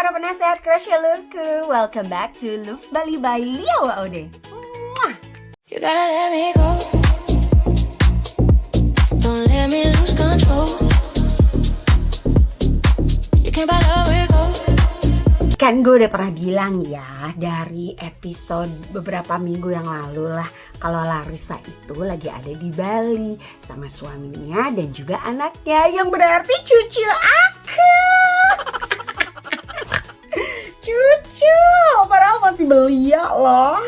para penasehat crochet Loveku, welcome back to Love Bali by Leo Ode. You gotta let me go. Don't let me lose control. You can't buy love with gold. Kan gue udah pernah bilang ya dari episode beberapa minggu yang lalu lah, kalau Larissa itu lagi ada di Bali sama suaminya dan juga anaknya, yang berarti cucu aku. Cucu, padahal masih belia loh.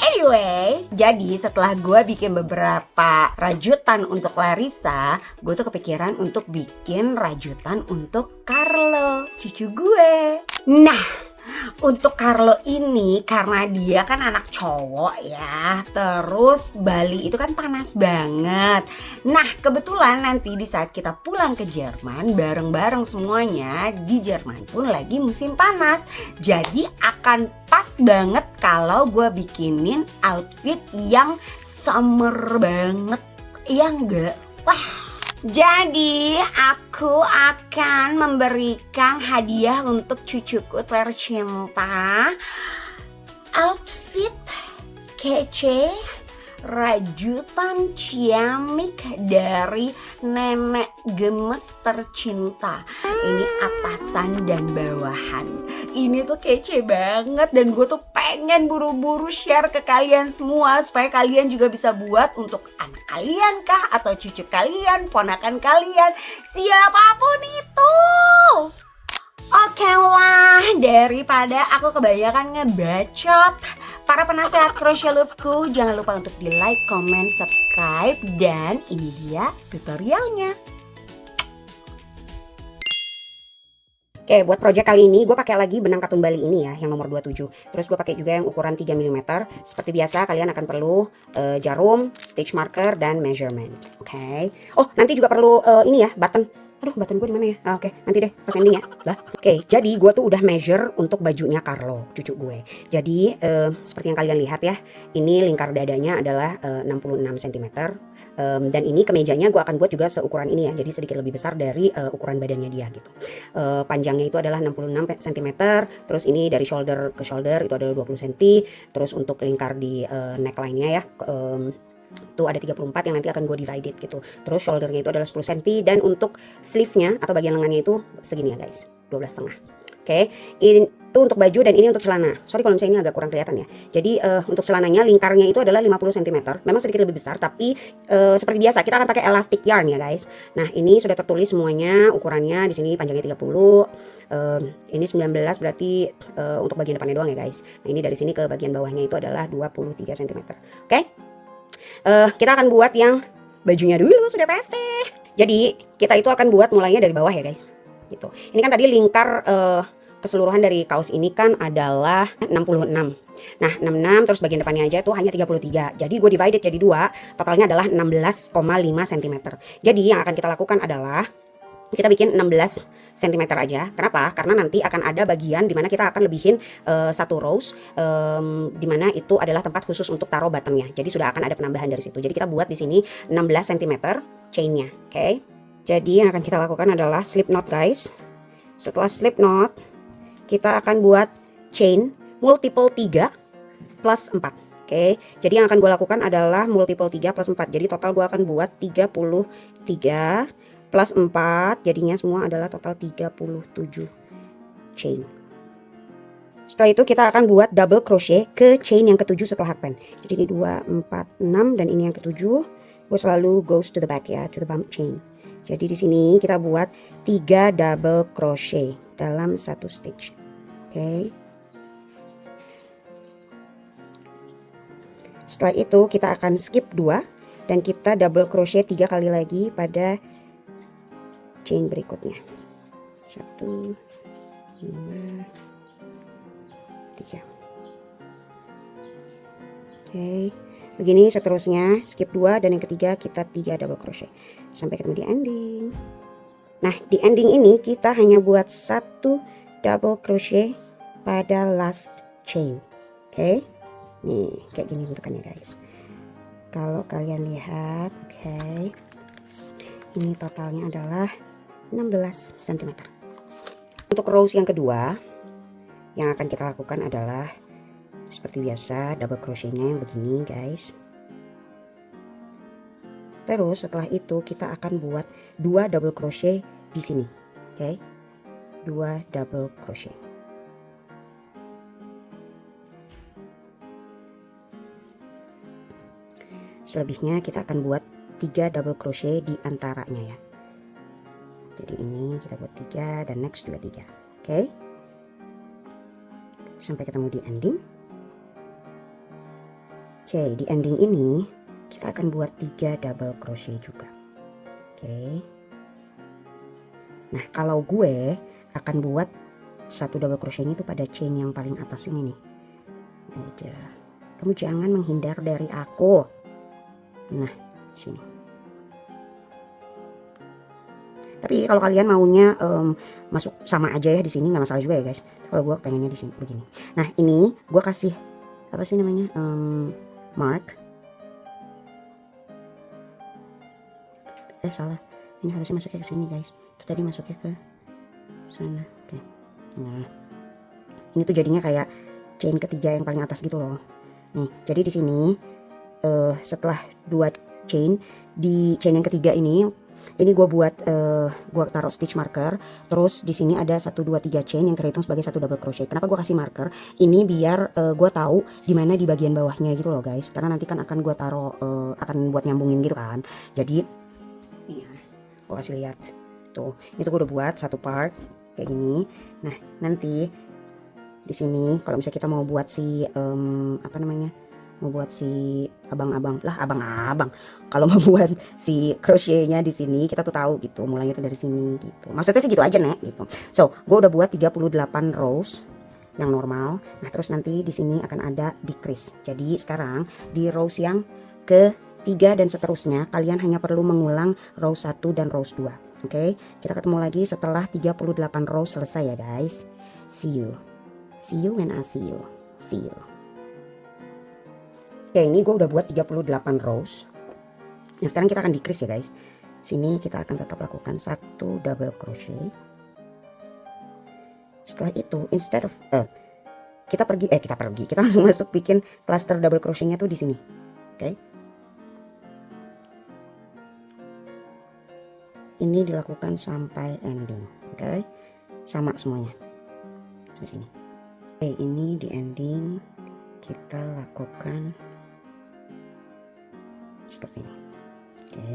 Anyway, jadi setelah gue bikin beberapa rajutan untuk Larissa, gue tuh kepikiran untuk bikin rajutan untuk Carlo, cucu gue. Nah, untuk Carlo ini karena dia kan anak cowok ya, terus Bali itu kan panas banget. Nah, kebetulan nanti di saat kita pulang ke Jerman bareng-bareng semuanya, di Jerman pun lagi musim panas. Jadi akan pas banget kalau gue bikinin outfit yang summer banget, yang gak sah. Jadi aku akan memberikan hadiah untuk cucuku tercinta, outfit kece rajutan ciamik dari nenek gemes tercinta. Ini atasan dan bawahan. Ini tuh kece banget dan gue tuh pengen buru-buru share ke kalian semua supaya kalian juga bisa buat untuk anak kalian kah, atau cucu kalian, ponakan kalian, siapapun itu. Oke lah, daripada aku kebanyakan ngebacot, para penasehat crochet Loveku, jangan lupa untuk di like, comment, subscribe, dan ini dia tutorialnya. Oke, buat project kali ini gue pakai lagi benang katun Bali ini ya, yang nomor 27. Terus gue pakai juga yang ukuran 3 mm. Seperti biasa kalian akan perlu jarum, stitch marker, dan measurement. Oke. Oh, nanti juga perlu ini ya, button. Aduh, button gue di mana ya? Oke, nanti deh pas ending ya. Oke, jadi gue tuh udah measure untuk bajunya Carlo, cucu gue. Jadi seperti yang kalian lihat ya, ini lingkar dadanya adalah 66 cm. Dan ini kemejanya gue akan buat juga seukuran ini ya, jadi sedikit lebih besar dari ukuran badannya dia gitu. Panjangnya itu adalah 66 cm. Terus ini dari shoulder ke shoulder itu adalah 20 cm. Terus untuk lingkar di neckline-nya ya, itu ada 34 yang nanti akan gue divided gitu. Terus shouldernya itu adalah 10 cm. Dan untuk sleeve-nya atau bagian lengannya itu segini ya guys, 12,5. Oke, ini tuh untuk baju dan ini untuk celana. Sorry kalau misalnya ini agak kurang kelihatan ya. Jadi untuk celananya lingkarnya itu adalah 50 cm. Memang sedikit lebih besar, tapi seperti biasa kita akan pakai elastic yarn ya guys. Nah, ini sudah tertulis semuanya ukurannya. Di sini panjangnya 30. Ini 19 berarti untuk bagian depannya doang ya guys. Nah, ini dari sini ke bagian bawahnya itu adalah 23 cm. Oke. Kita akan buat yang bajunya dulu, sudah pasti. Jadi kita itu akan buat mulainya dari bawah ya guys. Gitu. Ini kan tadi lingkar keseluruhan dari kaos ini kan adalah 66. Nah, 66 terus bagian depannya aja tuh hanya 33. Jadi gue divided jadi 2, totalnya adalah 16,5 cm. Jadi yang akan kita lakukan adalah kita bikin 16 cm aja. Kenapa? Karena nanti akan ada bagian dimana kita akan lebihin satu rows, dimana itu adalah tempat khusus untuk taruh buttonnya. Jadi sudah akan ada penambahan dari situ. Jadi kita buat di sini 16 cm chainnya. Oke. Jadi yang akan kita lakukan adalah slip knot guys. Setelah slip knot, kita akan buat chain multiple 3 plus 4. Oke. Jadi yang akan gue lakukan adalah multiple 3 plus 4. Jadi total gue akan buat 33 plus 4, jadinya semua adalah total 37 chain. Setelah itu kita akan buat double crochet ke chain yang ketujuh setelah hakpen. Jadi ini 2, 4, 6 dan ini yang ketujuh. Gue selalu goes to the back ya, to the bump chain. Jadi di sini kita buat 3 double crochet dalam satu stitch. Oke. Setelah itu kita akan skip 2 dan kita double crochet 3 kali lagi pada chain berikutnya. 1, 2, 3. Oke, begini seterusnya, skip 2 dan yang ketiga kita 3 double crochet sampai ketemu di ending. Nah, di ending ini kita hanya buat 1 double crochet pada last chain. Oke. Nih, kayak gini bentukannya guys. Kalau kalian lihat, oke. Ini totalnya adalah 16 cm. Untuk rows yang kedua, yang akan kita lakukan adalah seperti biasa double crochetnya yang begini guys. Terus setelah itu kita akan buat 2 double crochet di sini, oke? 2 double crochet. Selebihnya kita akan buat 3 double crochet di antaranya ya. Jadi ini kita buat 3 dan next juga 3, oke? Sampai ketemu di ending. Oke, di ending ini kita akan buat 3 double crochet juga. Oke. Nah, kalau gue akan buat 1 double crochet itu pada chain yang paling atas ini nih. Aja. Kamu jangan menghindar dari aku. Nah, sini. Tapi kalau kalian maunya masuk sama aja ya di sini nggak masalah juga ya guys. Kalau gue pengennya di sini begini. Nah, ini gue kasih apa sih namanya? Mark. Salah, ini harusnya masuknya ke sini guys, itu tadi masuknya ke sana. Oke. Nah, ini tuh jadinya kayak chain ketiga yang paling atas gitu loh. Nih, jadi di sini setelah 2 chain, di chain yang ketiga ini gue buat gue taruh stitch marker. Terus di sini ada 1 2 3 chain yang terhitung sebagai 1 double crochet. Kenapa gue kasih marker ini? Biar gue tahu di mana di bagian bawahnya gitu loh guys, karena nanti kan akan gue taruh akan buat nyambungin gitu kan. Jadi nih ya, gue kasih lihat tuh, itu gue udah buat 1 part kayak gini. Nah, nanti di sini kalau misalnya kita mau buat si apa namanya, mau buat si abang-abang lah, abang-abang, kalau mau buat si crochetnya di sini kita tuh tahu gitu, mulainya tuh dari sini gitu. Maksudnya sih gitu aja nek gitu. So, gue udah buat 38 rows yang normal. Nah, terus nanti di sini akan ada decrease. Jadi sekarang di rows yang ke 3 dan seterusnya kalian hanya perlu mengulang row 1 dan row 2. Oke, kita ketemu lagi setelah 38 row selesai ya guys. See you when I see you. Oke, ini gue udah buat 38 rows. Nah, sekarang kita akan decrease ya guys. Sini kita akan tetap lakukan 1 double crochet. Setelah itu instead of kita langsung masuk bikin cluster double crochetnya tuh di sini. Oke. Ini dilakukan sampai ending, oke? Sama semuanya di sini. Oke, ini di ending kita lakukan seperti ini, oke?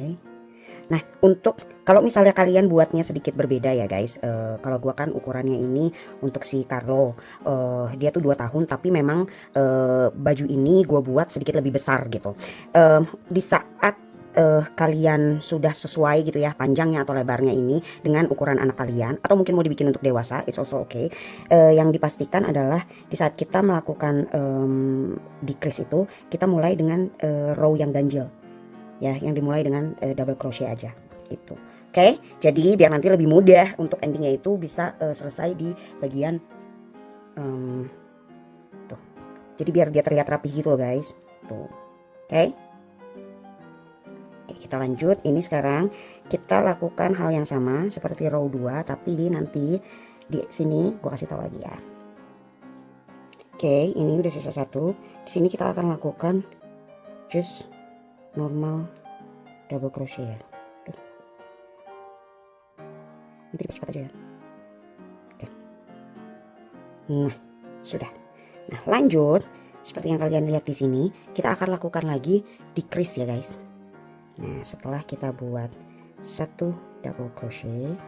Nah, untuk kalau misalnya kalian buatnya sedikit berbeda ya guys, kalau gua kan ukurannya ini untuk si Carlo, dia tuh 2 tahun tapi memang baju ini gua buat sedikit lebih besar gitu. Di saat kalian sudah sesuai gitu ya panjangnya atau lebarnya ini dengan ukuran anak kalian, atau mungkin mau dibikin untuk dewasa, it's also okay. Yang dipastikan adalah di saat kita melakukan decrease itu kita mulai dengan row yang ganjil ya, yang dimulai dengan double crochet aja gitu. Oke, jadi biar nanti lebih mudah untuk endingnya itu bisa selesai di bagian tuh. Jadi biar dia terlihat rapi gitu loh guys tuh. Oke, kita lanjut. Ini sekarang kita lakukan hal yang sama seperti row 2, tapi nanti di sini gue kasih tahu lagi ya. Oke, ini udah sisa 1. Di sini kita akan lakukan just normal double crochet ya. Tuh. Nanti cepat aja ya. Oke. Nah, sudah. Nah, lanjut seperti yang kalian lihat di sini, kita akan lakukan lagi decrease ya guys. Nah, setelah kita buat 1 double crochet,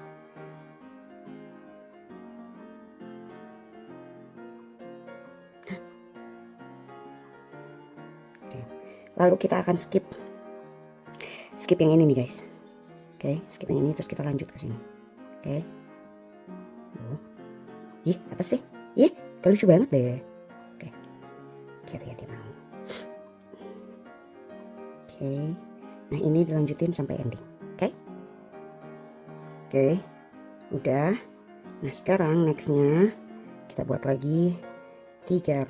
lalu kita akan skip yang ini nih guys. Oke, skip yang ini terus kita lanjut ke sini. Oke. Ih, apa sih? Ih, gak lucu banget deh. Oke. Kira ya dia mau. Oke. Nah, ini dilanjutin sampai ending. Oke. Oke. Udah. Nah, sekarang nextnya kita buat lagi 3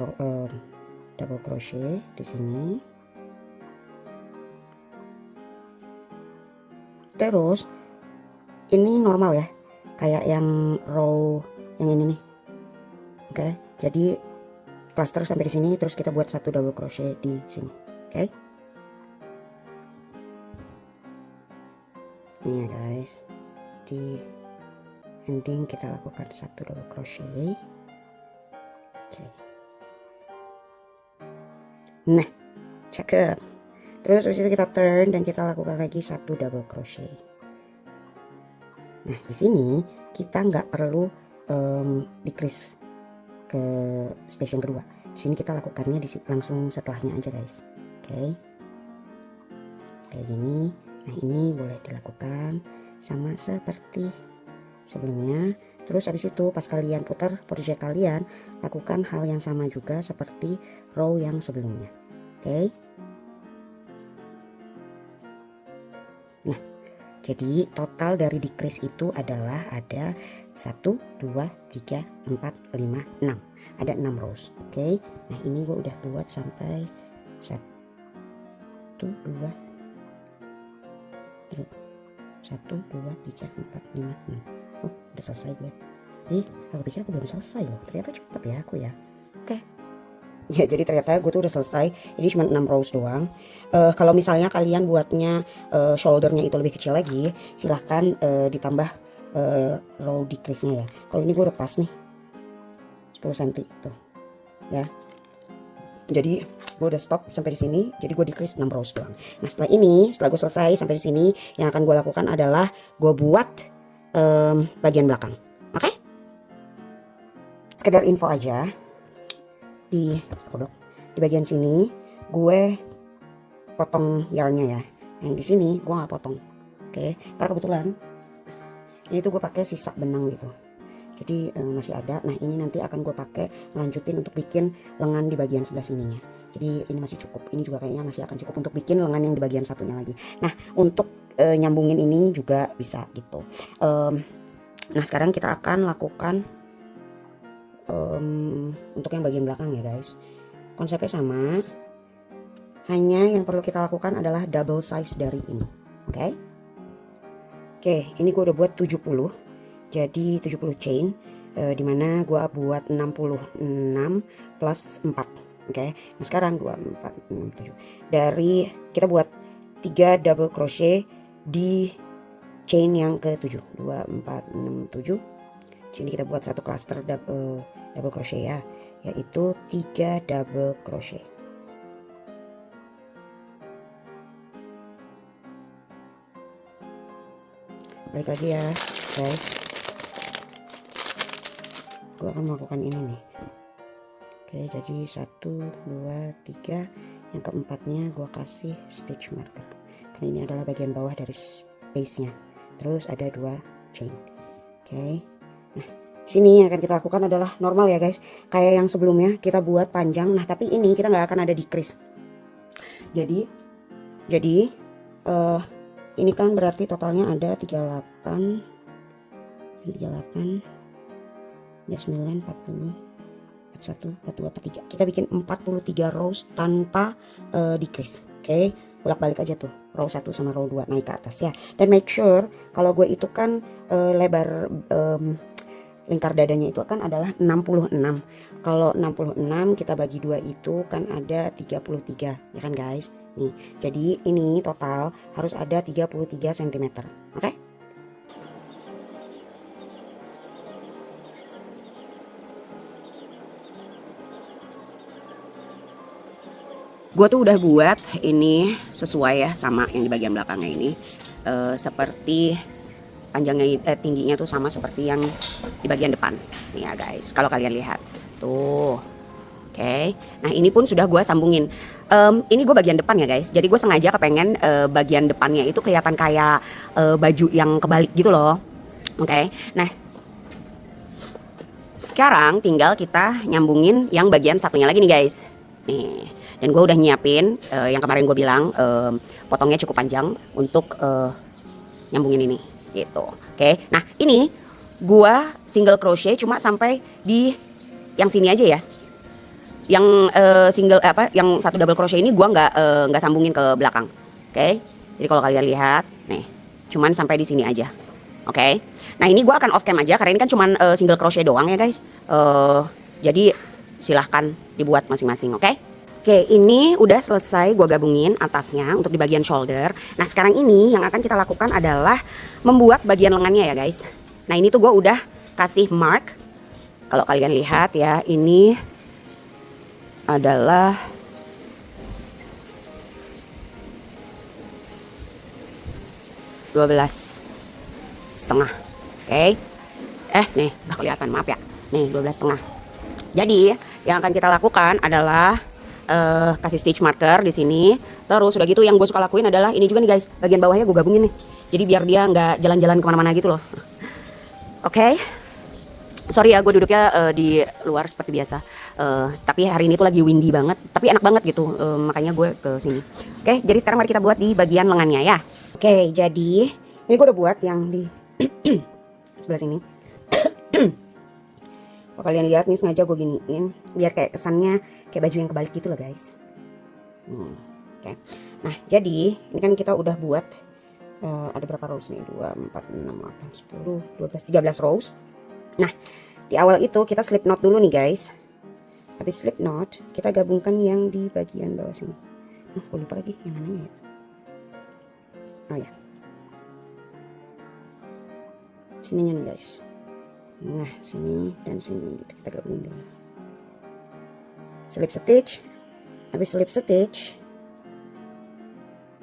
double crochet di sini. Terus ini normal ya, kayak yang row yang ini nih. Oke, jadi cluster sampai di sini, terus kita buat 1 double crochet di sini. Oke. Nih ya guys, di ending kita lakukan 1 double crochet. Oke. Nah, cakep. Terus habis itu kita turn dan kita lakukan lagi 1 double crochet. Nah, di sini kita nggak perlu decrease ke space yang kedua. Di sini kita lakukannya langsung setelahnya aja guys. Oke. Kayak gini. Nah, ini boleh dilakukan sama seperti sebelumnya. Terus habis itu pas kalian putar project kalian, lakukan hal yang sama juga seperti row yang sebelumnya. Oke. Nah, jadi total dari decrease itu adalah ada 1, 2, 3, 4, 5, 6. Ada 6 rows. Oke. Nah, ini gue udah buat sampai 1, 2, 1, 2, 3, 4, 5, 6. Oh, udah selesai gue. Aku pikir aku belum selesai loh. Ternyata cepet ya aku ya. Oke. Ya, jadi ternyata gue tuh udah selesai. Ini cuma 6 rows doang. Kalau misalnya kalian buatnya shouldernya itu lebih kecil lagi, silahkan ditambah row decrease-nya ya. Kalau ini gue udah pas nih 10 cm tuh. Ya. Jadi gue udah stop sampai di sini. Jadi gue decrease 6 rows doang. Nah, setelah gue selesai sampai di sini, yang akan gue lakukan adalah gue buat bagian belakang. Oke? Sekedar info aja, di bagian sini gue potong yarnnya ya. Yang di sini gue nggak potong. Oke? Karena kebetulan ini tuh gue pakai sisa benang gitu. Jadi masih ada. Nah, ini nanti akan gue pakai lanjutin untuk bikin lengan di bagian sebelah sininya. Jadi ini masih cukup. Ini juga kayaknya masih akan cukup untuk bikin lengan yang di bagian satunya lagi. Nah, untuk nyambungin ini juga bisa gitu. Nah, sekarang kita akan lakukan untuk yang bagian belakang ya guys. Konsepnya sama. Hanya yang perlu kita lakukan adalah double size dari ini. Oke? Oke, ini gue udah buat 70. Jadi 70 chain, dimana gue buat 66 plus 4. Oke. Nah, sekarang 2, 4, 6, 7. Dari kita buat 3 double crochet di chain yang ke-7. 2, 4, 6, 7. Sini kita buat satu cluster double crochet ya, yaitu 3 double crochet. Balik lagi ya guys. Gue akan melakukan ini nih. Oke, jadi 1, 2, 3. Yang keempatnya gue kasih stitch marker. Karena ini adalah bagian bawah dari base nya. Terus ada 2 chain. Oke. Nah, sini yang akan kita lakukan adalah normal ya guys. Kayak yang sebelumnya kita buat panjang. Nah, tapi ini kita nggak akan ada decrease. Jadi ini kan berarti totalnya ada 38. 9, 40, 41, 42, 43. Kita bikin 43 rows tanpa decrease. Oke, bolak-balik aja tuh. Row 1 sama row 2 naik ke atas ya. Dan make sure kalau gue itu kan lebar lingkar dadanya itu kan adalah 66. Kalau 66 kita bagi 2 itu kan ada 33, ya kan guys? Nih, jadi ini total harus ada 33 cm. Oke? Gue tuh udah buat ini sesuai ya sama yang di bagian belakangnya ini, seperti panjangnya tingginya tuh sama seperti yang di bagian depan nih ya guys. Kalau kalian lihat tuh, oke. Nah, ini pun sudah gue sambungin. Ini gue bagian depan ya guys. Jadi gue sengaja kepengen bagian depannya itu kelihatan kayak baju yang kebalik gitu loh. Oke. Nah, sekarang tinggal kita nyambungin yang bagian satunya lagi nih guys. Nih. Dan gue udah nyiapin yang kemarin gue bilang potongnya cukup panjang untuk nyambungin ini gitu. Oke. Nah, ini gue single crochet cuma sampai di yang sini aja ya. Yang yang satu double crochet ini gue nggak sambungin ke belakang. Oke. Jadi kalau kalian lihat nih, cuman sampai di sini aja. Oke. Nah ini gue akan off cam aja karena ini kan cuman single crochet doang ya guys. Jadi silahkan dibuat masing-masing, oke? Oke, ini udah selesai gue gabungin atasnya untuk di bagian shoulder. Nah sekarang ini yang akan kita lakukan adalah membuat bagian lengannya ya guys. Nah ini tuh gue udah kasih mark. Kalau kalian lihat ya, ini adalah $12,5. Oke. Nih udah kelihatan, maaf ya. Nih 12,5. Jadi yang akan kita lakukan adalah kasih stitch marker di sini. Terus udah gitu yang gue suka lakuin adalah ini juga nih guys, bagian bawahnya gue gabungin nih. Jadi biar dia nggak jalan-jalan kemana-mana gitu loh. Oke. Sorry ya, gue duduknya di luar seperti biasa. Tapi hari ini tuh lagi windy banget, tapi enak banget gitu. Makanya gue ke sini. Oke, jadi sekarang mari kita buat di bagian lengannya ya. Oke, jadi ini gue udah buat yang di sebelah sini. Kalau kalian lihat nih, sengaja gue giniin biar kayak kesannya kayak baju yang kebalik gitu loh guys. Oke. Nah jadi ini kan kita udah buat ada berapa rows nih, 2, 4, 6, 8, 10, 12, 13 rows. Nah di awal itu kita slip knot dulu nih guys. Habis slip knot kita gabungkan yang di bagian bawah sini. Gue lupa lagi yang mananya ya. Oh ya, sininya nih guys. Nah sini dan sini kita gabungin dulu. Slip stitch. Habis slip stitch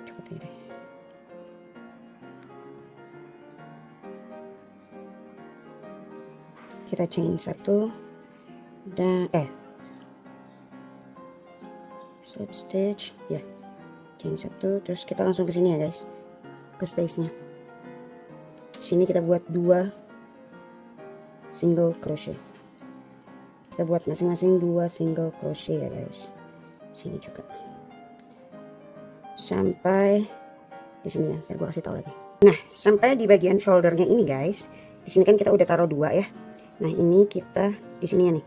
cepet deh. Kita chain 1 dan slip stitch ya, chain 1, terus kita langsung ke sini ya guys, ke space nya. Sini kita buat 2 single crochet. Kita buat masing-masing 2 single crochet ya guys. Sini juga. Sampai di sini ya. Ntar gue kasih tahu lagi. Nah, sampai di bagian shouldernya ini guys. Di sini kan kita udah taruh 2 ya. Nah, ini kita di sini ya nih.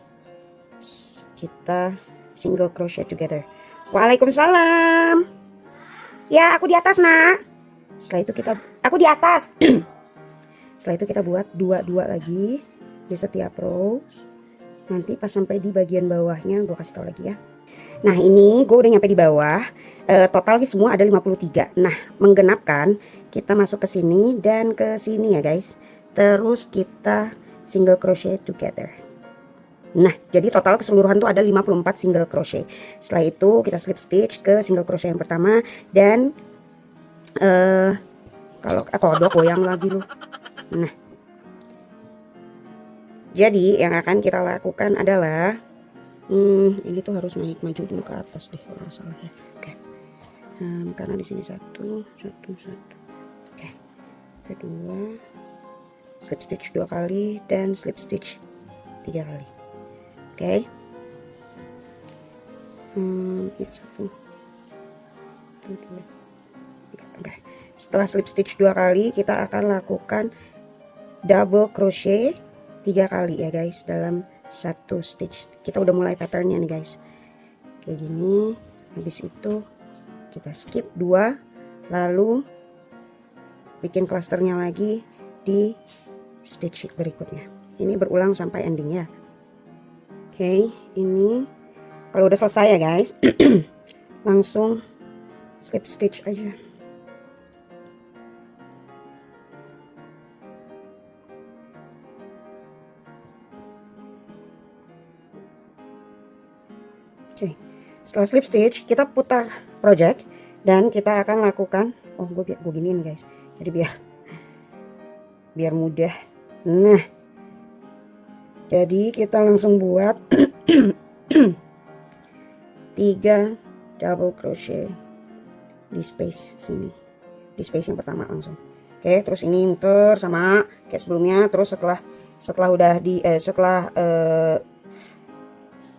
Kita single crochet together. Waalaikumsalam. Ya, aku di atas, Nak. Setelah itu kita aku di atas. Setelah itu kita buat 2 lagi di setiap rows. Nanti pas sampai di bagian bawahnya gue kasih tahu lagi ya. Nah ini gue udah nyampe di bawah. Total semua ada 53. Nah menggenapkan kita masuk ke sini dan ke sini ya guys. Terus kita single crochet together. Nah jadi total keseluruhan tuh ada 54 single crochet. Setelah itu kita slip stitch ke single crochet yang pertama. Dan kalau kodok goyang lagi loh. Nah jadi yang akan kita lakukan adalah ini tuh harus naik maju dulu ke atas deh kalau salah ya. Oke. Karena di sini satu. Oke. Kedua, slip stitch 2 kali dan slip stitch 3 kali. Oke. Ya, 1, 2, 3. Oke. Setelah slip stitch 2 kali kita akan lakukan double crochet 3 kali ya guys dalam 1 stitch. Kita udah mulai patternnya nih guys, kayak gini. Habis itu kita skip 2, lalu bikin clusternya lagi di stitch berikutnya. Ini berulang sampai ending ya. Oke, ini kalau udah selesai ya guys langsung slip stitch aja. Oke, setelah slip stitch kita putar project dan kita akan lakukan gue gini nih guys, jadi biar mudah. Nah jadi kita langsung buat 3 double crochet di space sini, di space yang pertama langsung. Oke, terus ini muter sama kayak sebelumnya. Terus setelah udah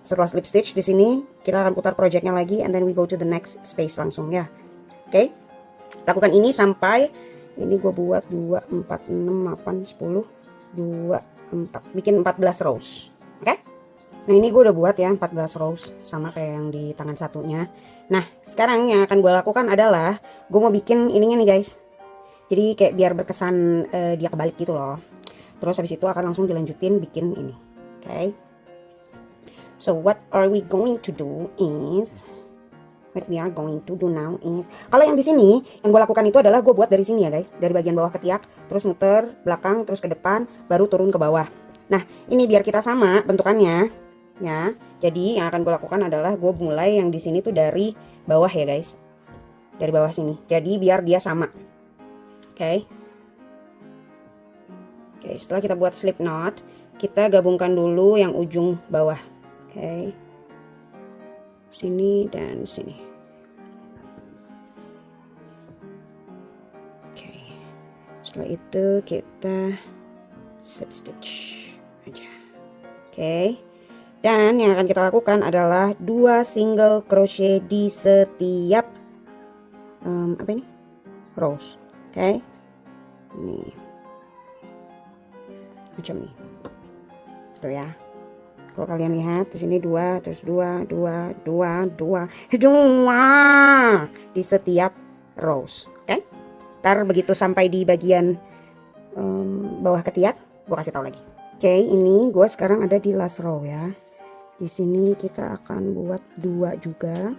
setelah slip stitch di sini kita akan putar projectnya lagi, and then we go to the next space langsung ya. Oke, lakukan ini sampai ini gue buat 2, 4, 6, 8, 10, 2, 4, bikin 14 rows. Oke. Nah ini gue udah buat ya 14 rows sama kayak yang di tangan satunya. Nah sekarang yang akan gue lakukan adalah gue mau bikin ininya nih guys, Jadi kayak biar berkesan dia kebalik gitu loh. Terus habis itu akan langsung dilanjutin bikin ini. Okay. So what are we going to do is kalau yang di sini yang gue lakukan itu adalah gue buat dari sini ya guys, dari bagian bawah ketiak, terus muter belakang, terus ke depan, baru turun ke bawah. Nah ini biar kita sama bentukannya ya. Jadi yang akan gue lakukan adalah gue mulai yang di sini tuh dari bawah ya guys, dari bawah sini. Jadi biar dia sama. Oke. Oke, setelah kita buat slip knot, kita gabungkan dulu yang ujung bawah. Oke. Sini dan sini. Oke. Setelah itu kita slip stitch aja. Oke. Dan yang akan kita lakukan adalah 2 single crochet di setiap rows. Oke. Nih. Macam nih. Tuh ya. Kalau kalian lihat di sini 2, terus 2 di setiap rows. Oke. Ntar begitu sampai di bagian bawah ketiak, gue kasih tahu lagi. Oke, ini gue sekarang ada di last row ya. Di sini kita akan buat 2 juga.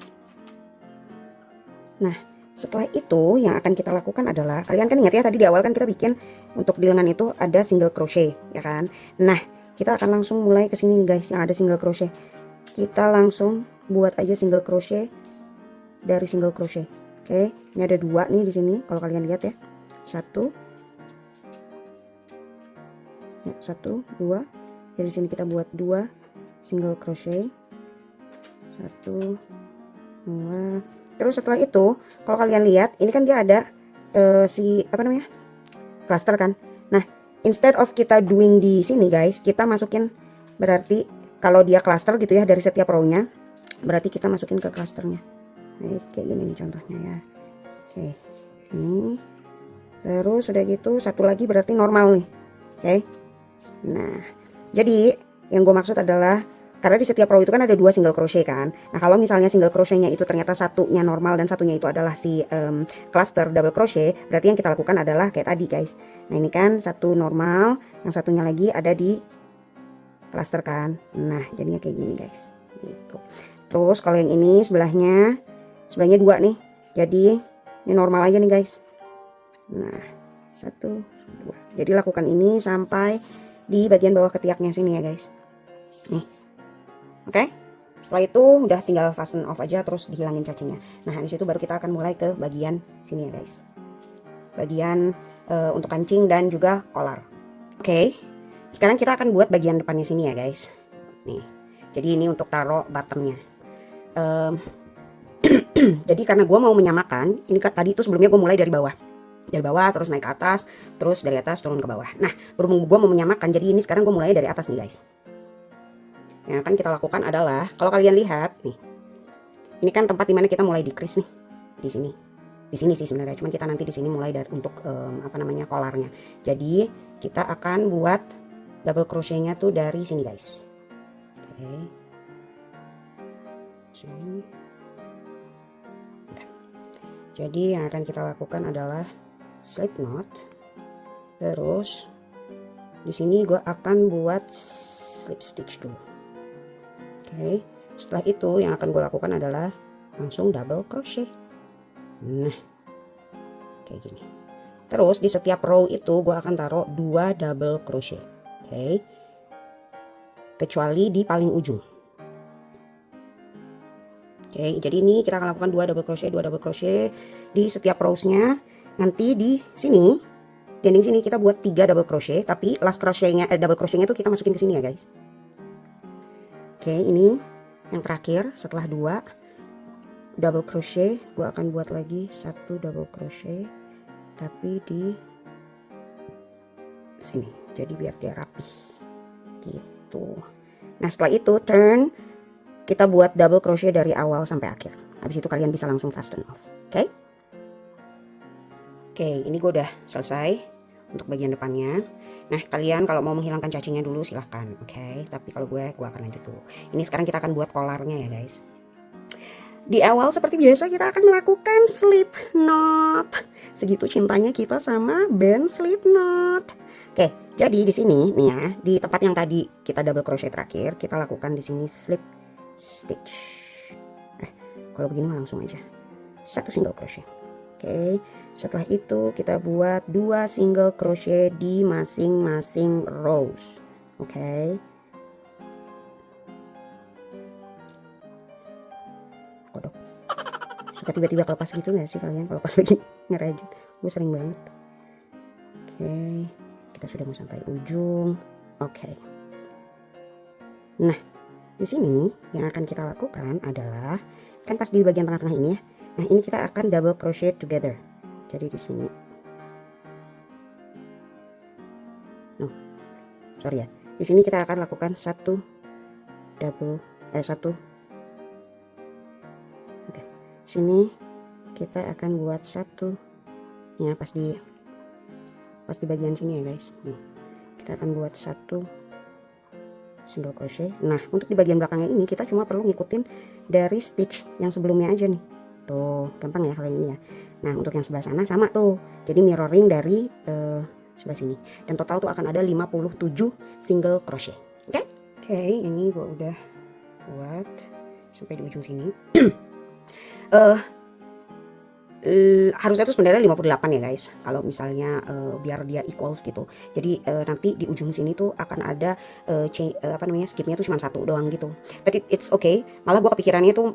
Nah, setelah itu yang akan kita lakukan adalah, kalian kan ingat ya tadi di awal kan kita bikin untuk di lengan itu ada single crochet, ya kan? Nah, kita akan langsung mulai ke sini nih guys, yang ada single crochet. Kita langsung buat aja single crochet dari single crochet. Oke, ini ada 2 nih di sini kalau kalian lihat ya. 1 ya, 1 2. Jadi sini kita buat 2 single crochet. 1 2. Terus setelah itu kalau kalian lihat ini kan dia ada cluster kan. Nah, instead of kita doing di sini guys, kita masukin, berarti kalau dia cluster gitu ya dari setiap row-nya, berarti kita masukin ke clusternya. Nah, kayak gini nih contohnya ya. Oke, ini. Terus udah gitu satu lagi berarti normal nih. Oke. Nah, jadi yang gue maksud adalah karena di setiap row itu kan ada 2 single crochet kan. Nah kalau misalnya single crochetnya itu ternyata satunya normal dan satunya itu adalah si cluster double crochet, berarti yang kita lakukan adalah kayak tadi guys. Nah ini kan satu normal, yang satunya lagi ada di cluster kan. Nah jadinya kayak gini guys. Gitu. Terus kalau yang ini sebelahnya 2 nih. Jadi ini normal aja nih guys. Nah 1 2. Jadi lakukan ini sampai di bagian bawah ketiaknya sini ya guys. Nih. Oke, setelah itu udah tinggal fasten off aja, terus dihilangin cacingnya. Nah habis itu baru kita akan mulai ke bagian sini ya guys, bagian untuk kancing dan juga collar. Oke, sekarang kita akan buat bagian depannya sini ya guys. Nih, jadi ini untuk taruh bottomnya. Jadi karena gue mau menyamakan, ini kan tadi itu sebelumnya gue mulai dari bawah terus naik ke atas, terus dari atas turun ke bawah. Nah berhubung gue mau menyamakan, jadi ini sekarang gue mulai dari atas nih guys. Yang akan kita lakukan adalah, kalau kalian lihat nih, ini kan tempat dimana kita mulai decrease nih, di sini sih sebenarnya, cuman kita nanti di sini mulai dari untuk collarnya. Jadi kita akan buat double crochetnya tuh dari sini guys. Oke, sini. Oke. Jadi yang akan kita lakukan adalah slip knot, terus di sini gue akan buat slip stitch dulu. Oke, setelah itu yang akan gue lakukan adalah langsung double crochet. Nah, kayak gini. Terus di setiap row itu gue akan taruh 2 double crochet. Oke, kecuali di paling ujung. Oke, jadi ini kita akan lakukan 2 double crochet di setiap rows-nya. Nanti di sini, di ending sini kita buat 3 double crochet, tapi last crochetnya double crochetnya tuh kita masukin ke sini ya guys. Oke, ini yang terakhir setelah 2 double crochet, gue akan buat lagi 1 double crochet tapi di sini, jadi biar dia rapih gitu. Nah setelah itu turn, kita buat double crochet dari awal sampai akhir. Habis itu kalian bisa langsung fasten off. Oke? Oke, ini gue udah selesai untuk bagian depannya. Nah kalian kalau mau menghilangkan cacingnya dulu silahkan, oke? Tapi kalau gue akan lanjut dulu. Ini sekarang kita akan buat collarnya ya guys. Di awal seperti biasa kita akan melakukan slip knot. Segitu cintanya kita sama band slip knot. Oke, jadi di sini nih ya, di tempat yang tadi kita double crochet terakhir, kita lakukan di sini slip stitch. Kalau begini mah langsung aja. Satu single crochet. Oke, setelah itu kita buat 2 single crochet di masing-masing rows. Oke. Kodok. Suka tiba-tiba kelepas gitu gak sih kalian kalau pas lagi ngerajut? Gue sering banget. Oke, kita sudah mau sampai ujung. Oke. Nah, di sini yang akan kita lakukan adalah kan pas di bagian tengah-tengah ini ya. Nah, ini kita akan double crochet together. Jadi di sini. Sorry ya. Di sini kita akan lakukan satu Oke. Sini kita akan buat satu ya pas di bagian sini ya guys. Nih. Kita akan buat satu single crochet. Nah, untuk di bagian belakangnya ini kita cuma perlu ngikutin dari stitch yang sebelumnya aja nih. Tuh, gampang ya kalau ini ya. Nah, untuk yang sebelah sana sama tuh. Jadi mirroring dari sebelah sini. Dan total tuh akan ada 57 single crochet. Oke? Oke, ini gue udah buat sampai di ujung sini. Harusnya tuh sebenarnya 58 ya guys, kalau misalnya biar dia equals gitu. Jadi nanti di ujung sini tuh akan ada skipnya tuh cuma satu doang gitu. But it's okay. Malah gue kepikirannya tuh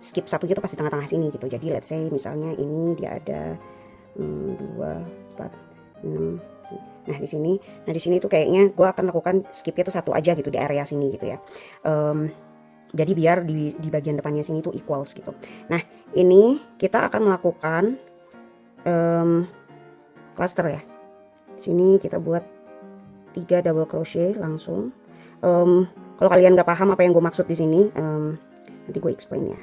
skip satunya tuh pasti tengah-tengah sini gitu. Jadi let's say misalnya ini dia ada 2, 4, 6. Nah di sini tuh kayaknya gue akan lakukan skipnya tuh satu aja gitu di area sini gitu ya. Jadi biar di bagian depannya sini tuh equals gitu. Nah, ini kita akan melakukan cluster ya. Sini kita buat 3 double crochet langsung. Kalau kalian nggak paham apa yang gue maksud di sini, nanti gue explain ya.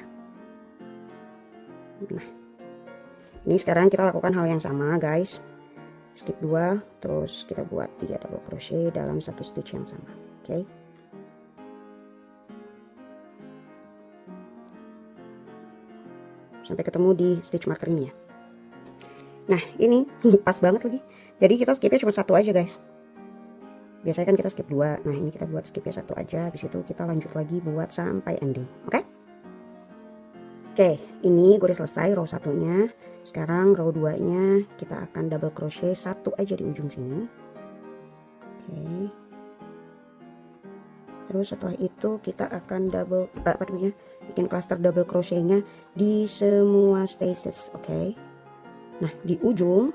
Nah, ini sekarang kita lakukan hal yang sama guys. Skip 2, terus kita buat 3 double crochet dalam satu stitch yang sama. Oke. Sampai ketemu di stitch marker ini ya. Nah, ini pas banget lagi. Jadi kita skipnya cuma satu aja guys. Biasanya kan kita skip 2. Nah, ini kita buat skipnya satu aja. Habis itu kita lanjut lagi buat sampai ending. Oke? Oke, ini gue udah selesai row 1-nya. Sekarang row 2-nya kita akan double crochet satu aja di ujung sini. Oke. Terus setelah itu kita akan bikin cluster double crochetnya di semua spaces. Oke. Nah, di ujung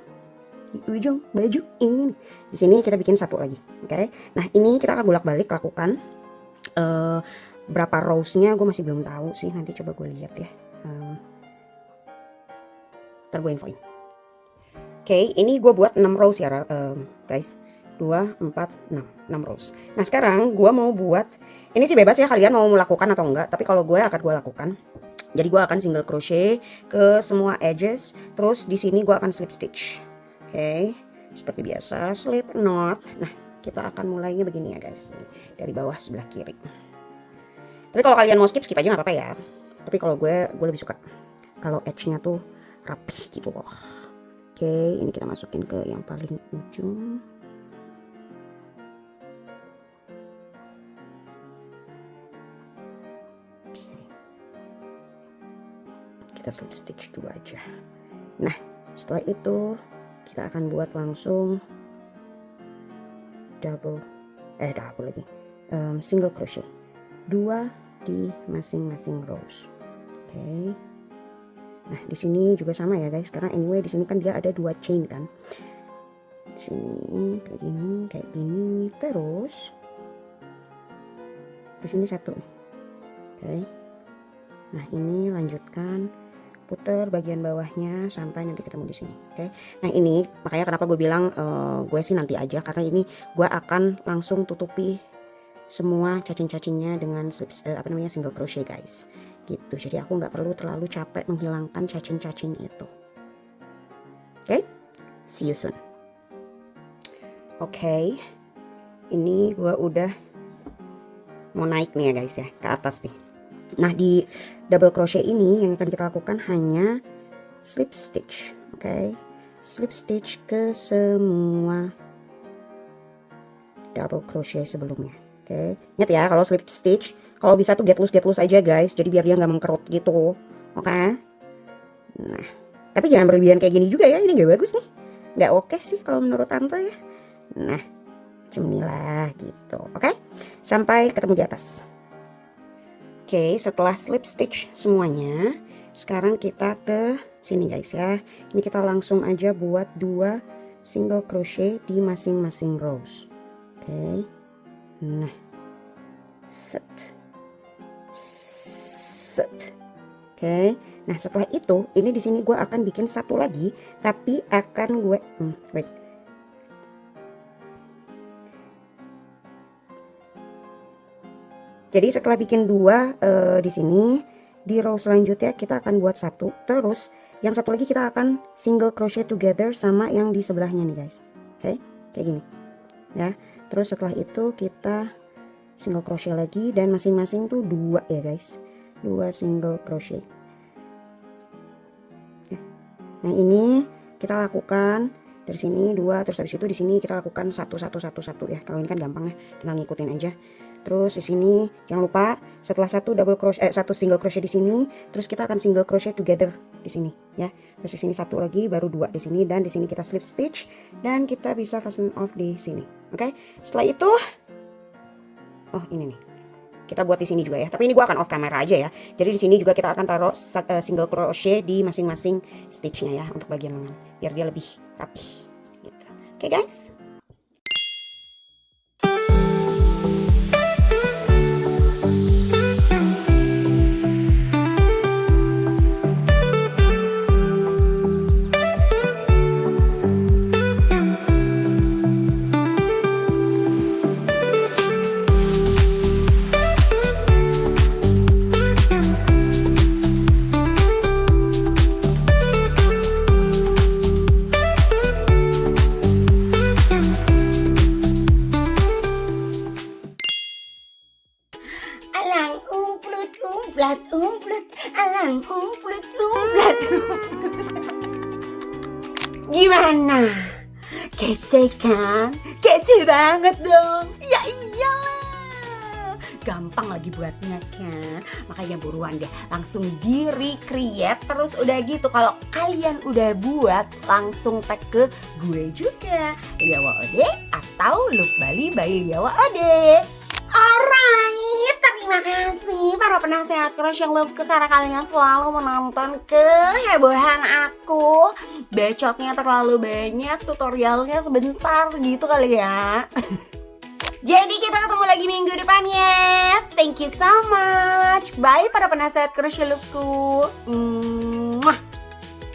baju ini, di sini kita bikin satu lagi. Oke. Nah, ini kita akan bolak-balik lakukan berapa rows-nya gue masih belum tahu sih. Nanti coba gue lihat ya. Ntar gue infoin. Oke, ini gue buat 6 rows ya guys. 2, 4, 6 rows. Nah, sekarang gue mau buat, ini sih bebas ya kalian mau melakukan atau enggak, tapi kalau gue akan lakukan. Jadi gue akan single crochet ke semua edges, terus di sini gue akan slip stitch. Oke, seperti biasa slip knot. Nah, kita akan mulainya begini ya guys, dari bawah sebelah kiri. Tapi kalau kalian mau skip aja nggak apa-apa ya. Tapi kalau gue lebih suka kalau edge-nya tuh rapih gitu loh. Oke, ini kita masukin ke yang paling ujung. Kita slip stitch dulu aja. Nah, setelah itu kita akan buat langsung single crochet 2 di masing-masing rows. Oke. Nah, di sini juga sama ya guys, karena anyway di sini kan dia ada 2 chain kan. Di sini kayak gini, terus di sini satu. Oke. Nah, ini lanjutkan putar bagian bawahnya sampai nanti ketemu di sini. Oke. Nah, ini makanya kenapa gue bilang gue sih nanti aja, karena ini gue akan langsung tutupi semua cacing-cacingnya dengan single crochet guys. Gitu. Jadi aku nggak perlu terlalu capek menghilangkan cacing-cacing itu. Oke. See you soon. Oke. Ini gue udah mau naik nih ya guys ya, ke atas nih. Nah, di double crochet ini yang akan kita lakukan hanya slip stitch, oke? Slip stitch ke semua double crochet sebelumnya, oke? Ingat ya, kalau slip stitch, kalau bisa tuh get loose aja guys, jadi biar dia nggak mengkerut gitu, oke? Nah, tapi jangan berlebihan kayak gini juga ya, ini nggak bagus nih, nggak oke sih kalau menurut tante ya. Nah, macam inilah gitu, oke? Sampai ketemu di atas. Oke, setelah slip stitch semuanya, sekarang kita ke sini guys ya. Ini kita langsung aja buat 2 single crochet di masing-masing rows. Oke. Nah. Set. Oke. Nah, setelah itu, ini di sini gue akan bikin satu lagi, tapi akan gue wait. Jadi setelah bikin 2 di sini, di row selanjutnya kita akan buat 1, terus yang satu lagi kita akan single crochet together sama yang di sebelahnya nih guys. Oke, kayak gini. Ya. Terus setelah itu kita single crochet lagi dan masing-masing tuh 2 ya guys. 2 single crochet. Nah, ini kita lakukan dari sini 2, terus habis itu di sini kita lakukan 1 ya. Kalau ini kan gampang ya, tinggal ngikutin aja. Terus di sini jangan lupa setelah 1 double crochet 1 single crochet di sini, terus kita akan single crochet together di sini ya. Terus di sini 1 lagi, baru 2 di sini, dan di sini kita slip stitch dan kita bisa fasten off di sini. Oke. Setelah itu ini nih. Kita buat di sini juga ya. Tapi ini gua akan off camera aja ya. Jadi di sini juga kita akan taruh single crochet di masing-masing stitchnya ya untuk bagian lengan biar dia lebih rapi gitu. Oke guys. Alang umplut, alang umplut. Gimana? Kece kan? Kece banget dong. Ya iyalah. Gampang lagi buatnya kan. Makanya buruan deh, langsung di recreate. Terus udah gitu, kalau kalian udah buat, langsung tag ke gue juga, Liawa Ode atau Love Bali by Liawa Ode. Alright, terima kasih para penasehat Crush yang love karena kalian selalu menonton kehebohan aku. Bacotnya terlalu banyak, tutorialnya sebentar gitu kali ya. Jadi kita ketemu lagi minggu depan, yes. Thank you so much. Bye para penasehat Crush yang loveku.